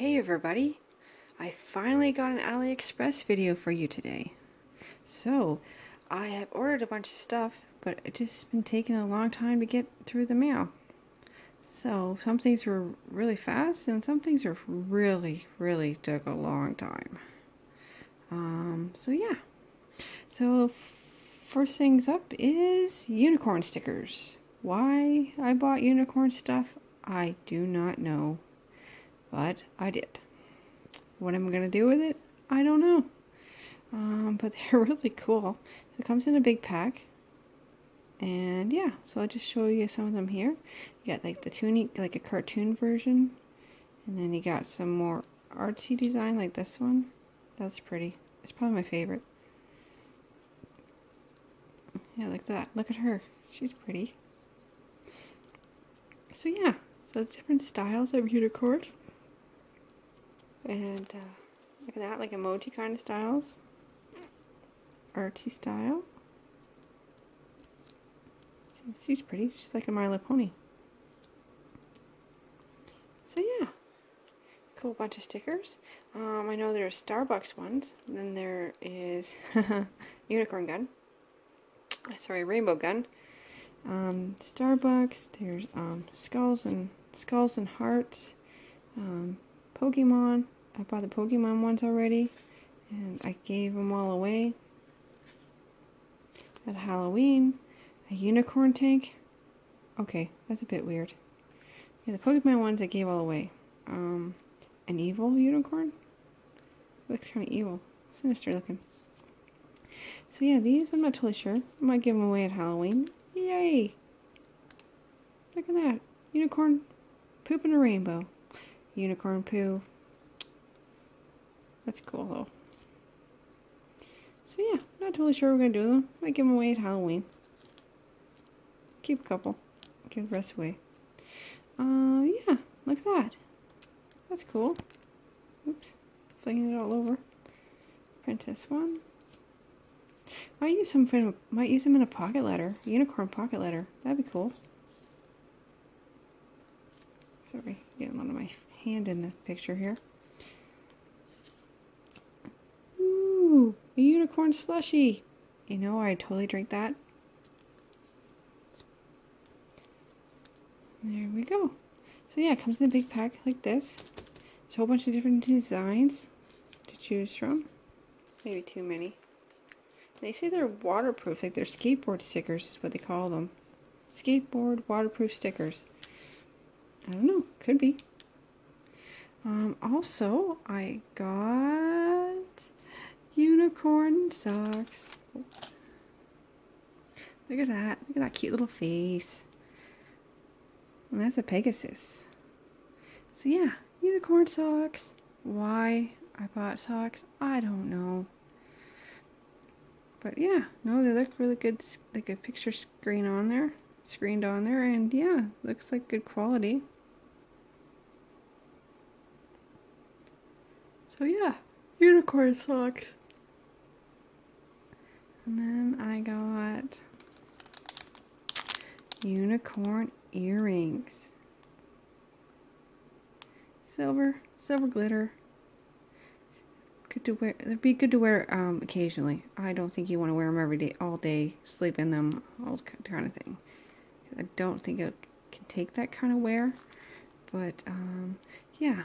Hey everybody, I finally got an Aliexpress video for you today. So, I have ordered a bunch of stuff, but it's just been taking a long time to get through the mail. So, some things were really fast and some things were really took a long time. Yeah. So, first things up is unicorn stickers. Why I bought unicorn stuff, I do not know. But I did. What I'm going to do with it, I don't know. But they're really cool. So it comes in a big pack. And yeah, so I'll just show you some of them here. You got like the tunic, like a cartoon version. And then you got some more artsy design like this one. That's pretty. It's probably my favorite. Yeah, like that. Look at her. She's pretty. So yeah, so different styles of unicorns. And look at that, like emoji kind of styles. Artsy style. She's pretty. She's like a My Little Pony. So yeah, cool bunch of stickers. I know there's Starbucks ones. Then there is unicorn gun. Sorry, rainbow gun. Starbucks. There's skulls and hearts. Pokemon. I bought the Pokemon ones already, and I gave them all away. At Halloween, a unicorn tank. Okay, that's a bit weird. Yeah, the Pokemon ones I gave all away. An evil unicorn. Looks kind of evil, sinister looking. So yeah, these I'm not totally sure. I might give them away at Halloween. Yay! Look at that, unicorn poop in a rainbow. Unicorn poo. That's cool though. So yeah, not totally sure what we're gonna do with them. Might give them away at Halloween. Keep a couple. Give the rest away. Yeah, look at that. That's cool. Oops, flinging it all over. Princess one. Might use them in a pocket letter. A unicorn pocket letter. That'd be cool. Sorry, getting a lot of my hand in the picture here. Ooh, a unicorn slushie. You know, I'd totally drink that. There we go. So yeah, it comes in a big pack like this. There's a whole bunch of different designs to choose from. Maybe too many. They say they're waterproof, like they're skateboard stickers is what they call them. Skateboard waterproof stickers. I don't know, could be. Also, I got unicorn socks. Look at that cute little face. And that's a Pegasus. So yeah, unicorn socks. Why I bought socks, I don't know. But yeah, no, they look really good, like a picture screened on there, and yeah, looks like good quality. So yeah, unicorn socks. And then I got unicorn earrings. Silver glitter. Good to wear. They'd be good to wear occasionally. I don't think you want to wear them every day, all day, sleep in them, all kind of thing. I don't think it can take that kind of wear. But yeah,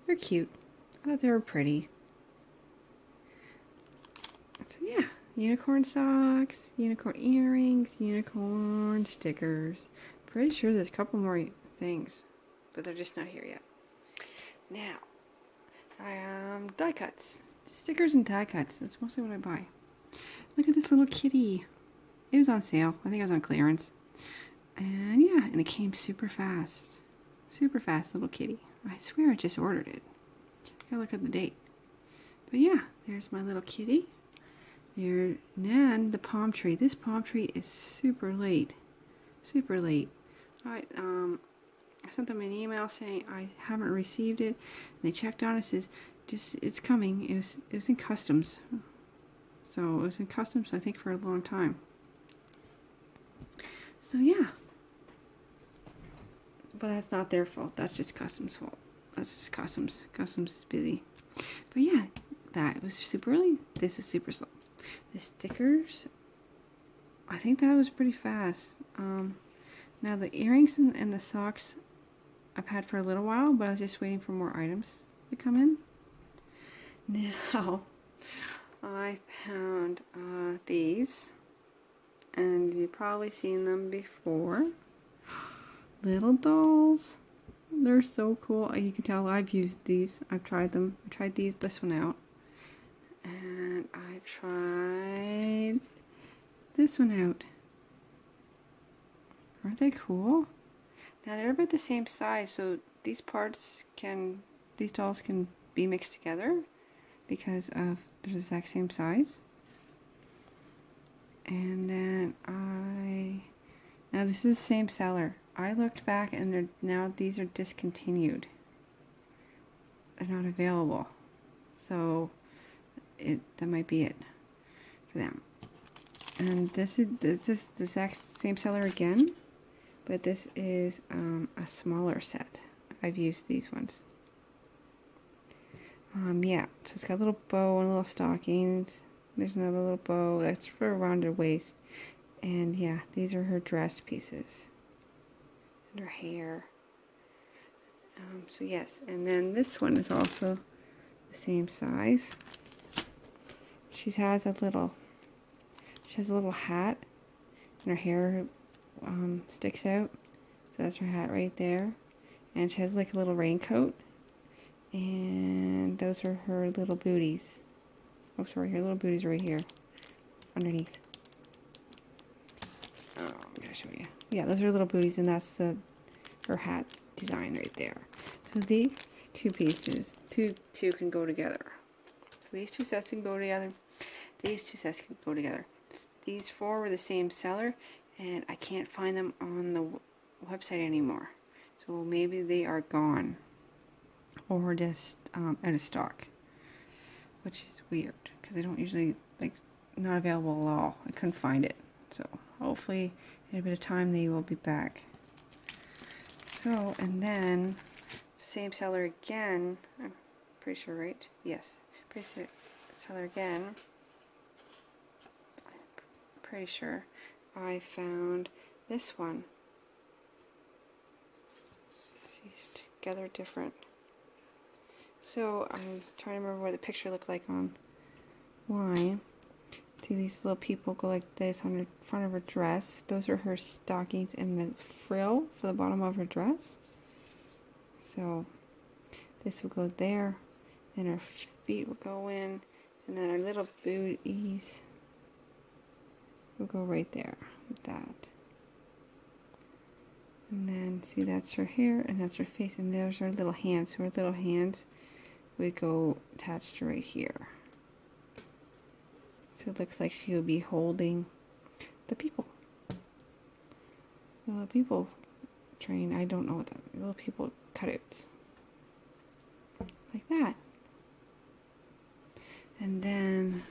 they're cute. I thought they were pretty. So yeah, unicorn socks, unicorn earrings, unicorn stickers. Pretty sure there's a couple more things, but they're just not here yet. Now, die cuts. Stickers and die cuts. That's mostly what I buy. Look at this little kitty. It was on sale. I think it was on clearance. And yeah, and it came super fast. Super fast little kitty. I swear I just ordered it. Gotta look at the date. But yeah, there's my little kitty. There, and the palm tree. This palm tree is super late. Super late. Alright, I sent them an email saying I haven't received it. And they checked on it. Says it's coming. It was in customs. So it was in customs, I think, for a long time. So yeah. But that's not their fault. That's just customs' fault. That's just customs. Customs is busy. But yeah, that was super early. This is super slow. The stickers, I think that was pretty fast. Now the earrings and the socks I've had for a little while, but I was just waiting for more items to come in. Now, I found these, and you've probably seen them before. Little dolls. They're so cool. You can tell I've used these. I've tried them. I tried this one out. And I tried this one out. Aren't they cool? Now they're about the same size, so these dolls can be mixed together because of they're the exact same size. And then now this is the same seller. I looked back and now these are discontinued. They're not available. So that might be it for them. And this is the exact same seller again, but this is a smaller set. I've used these ones. Yeah, so it's got a little bow and little stockings. There's another little bow. That's for a rounded waist. And yeah, these are her dress pieces. And her hair. So yes, and then this one is also the same size. She has a little hat, and her hair sticks out. So that's her hat right there. And she has like a little raincoat. And those are her little booties. Oh, sorry, her little booties right here, underneath. Oh, I'm gonna show you. Yeah, those are little booties, and that's her hat design right there. So these two pieces, two can go together. So these two sets can go together. These two sets can go together. These four were the same seller, and I can't find them on the website anymore. So maybe they are gone, or just out of stock, which is weird because I don't usually not available at all. I couldn't find it, so hopefully in a bit of time they will be back. So, and then same seller again. I'm pretty sure, right? Yes, seller again. Pretty sure I found this one. These together different. So I'm trying to remember what the picture looked like online. See, these little people go like this on the front of her dress. Those are her stockings and the frill for the bottom of her dress. So this will go there. Then her feet will go in. And then her little booties will go right there with that. And then see, that's her hair and that's her face. And there's her little hands. So her little hands would go attached to right here. So it looks like she would be holding the people. The little people train. I don't know what that. Little people cutouts. Like that. And then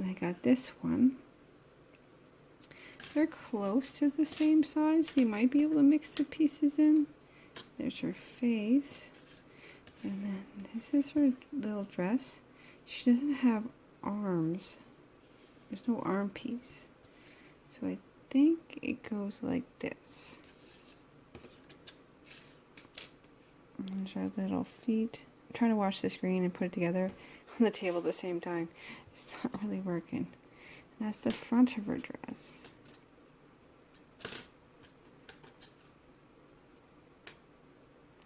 I got this one. They're close to the same size. You might be able to mix the pieces in. There's her face. And then this is her little dress. She doesn't have arms. There's no arm piece. So I think it goes like this. And there's our little feet. I'm trying to watch the screen and put it together on the table at the same time. It's not really working. And that's the front of her dress.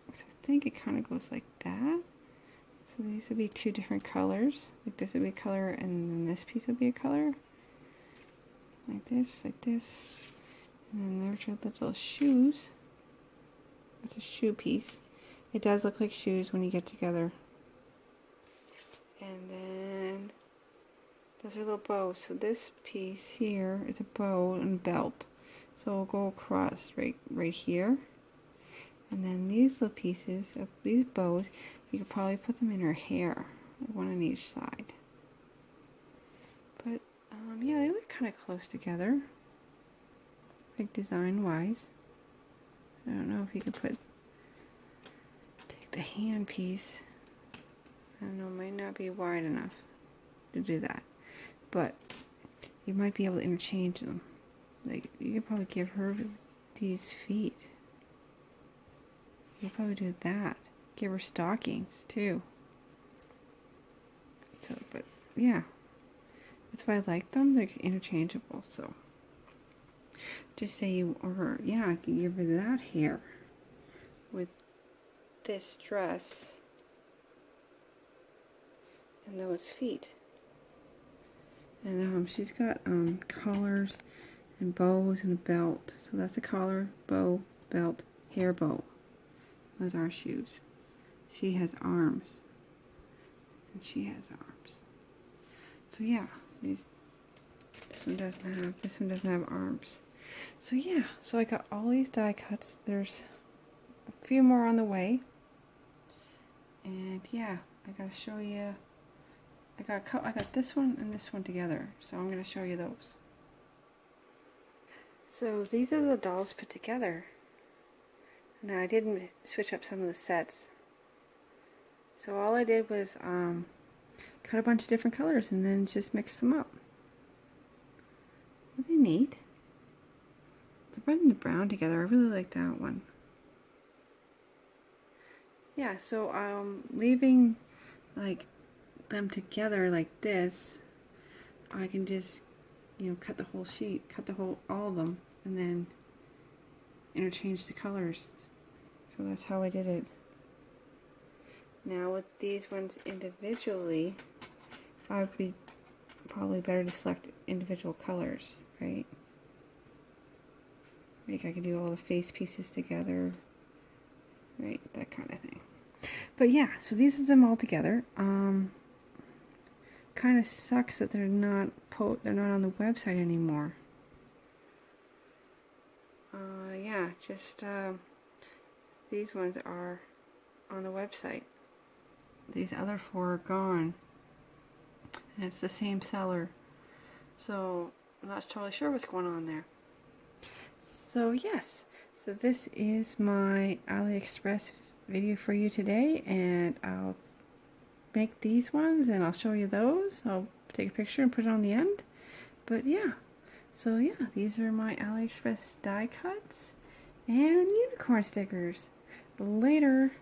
So I think it kind of goes like that. So these would be two different colors. Like this would be a color and then this piece would be a color. Like this, like this. And then there's your little shoes. That's a shoe piece. It does look like shoes when you get together. And then those are little bows. So this piece here is a bow and belt. So it'll go across right here. And then these little pieces of these bows, you could probably put them in her hair, one on each side. But yeah, they look kind of close together, like design wise. I don't know if you could put the hand piece, I don't know, might not be wide enough to do that, but you might be able to interchange them. Like, you could probably give her these feet. You could probably do that. Give her stockings too. So, but yeah, that's why I like them. They're interchangeable. So, just say you order. Yeah, I can give her that hair with this dress and those feet. And she's got collars and bows and a belt. So that's a collar, bow, belt, hair bow. Those are shoes. She has arms. And she has arms. So yeah, this one doesn't have arms. So yeah, so I got all these die cuts. There's a few more on the way. And yeah, I gotta show you. I got this one and this one together, so I'm gonna show you those. So these are the dolls put together. Now I didn't switch up some of the sets. So all I did was cut a bunch of different colors and then just mix them up. Are they neat? The red and the brown together, I really like that one. Yeah, so leaving like them together like this, I can just, you know, cut the whole sheet, all of them, and then interchange the colors. So that's how I did it. Now with these ones individually, I would be probably better to select individual colors, right? Like I could do all the face pieces together, right? That kind of thing. But yeah, so these are them all together. Kind of sucks that they're not on the website anymore. Yeah, just these ones are on the website. These other four are gone, and it's the same seller. So I'm not totally sure what's going on there. So yes, so this is my Aliexpress video for you today, and I'll make these ones and I'll show you those. I'll take a picture and put it on the end. But yeah, so yeah, these are my Aliexpress die cuts and unicorn stickers. Later.